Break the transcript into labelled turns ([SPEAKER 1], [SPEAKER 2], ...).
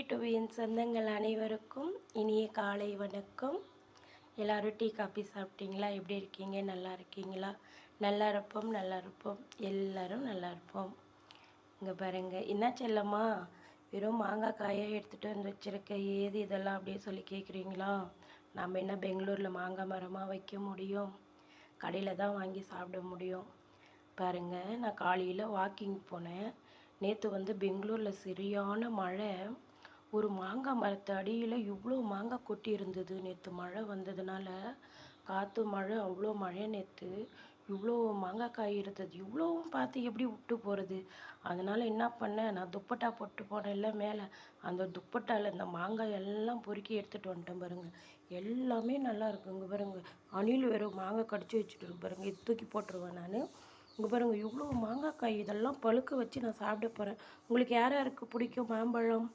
[SPEAKER 1] யூடியூபின் சொந்தங்கள் அனைவருக்கும் இனிய காலை வணக்கம். எல்லோரும் டீ காஃபி சாப்பிட்டீங்களா? எப்படி இருக்கீங்க? நல்லா இருக்கீங்களா? நல்லா இருப்போம், நல்லா இருப்போம், எல்லோரும் நல்லா இருப்போம். இங்கே பாருங்கள், என்ன செல்லம்மா வெறும் மாங்காய் காயாக எடுத்துகிட்டு வந்து வச்சுருக்க, ஏது இதெல்லாம் அப்படியே சொல்லி கேட்குறீங்களா? நம்ம என்ன பெங்களூரில் மாங்காய் மரமாக வைக்க முடியும்? கடையில் தான் வாங்கி சாப்பிட முடியும். பாருங்கள், நான் காலையில் வாக்கிங் போனேன். நேற்று பெங்களூரில் சரியான மழை. ஒரு மாங்காய் மரத்து அடியில் இவ்வளோ மாங்காய் கொட்டி இருந்தது. நேற்று மழை வந்ததுனால காற்று மழை, அவ்வளோ மழை. நேற்று இவ்வளோ மாங்காய் காய் இருந்தது. இவ்வளோவும் பார்த்து எப்படி விட்டு போகிறது? அதனால் என்ன பண்ணேன், நான் துப்பட்டா போட்டு போனேன்ல மேலே, அந்த துப்பட்டாவில் இந்த மாங்காய் எல்லாம் பொறுக்கி எடுத்துகிட்டு வந்துட்டேன் பாருங்கள். எல்லாமே நல்லா இருக்குங்க பாருங்கள். அணில் வெறும் மாங்காய் கடிச்சு வச்சுட்டு இருக்கு பாருங்கள். இது தூக்கி போட்டுருவேன் நான். இங்கே பாருங்கள், இவ்வளோ மாங்காய் காய். இதெல்லாம் பழுக்க வச்சு நான் சாப்பிட போகிறேன். உங்களுக்கு யார் யாருக்கு பிடிக்கும் மாம்பழம்?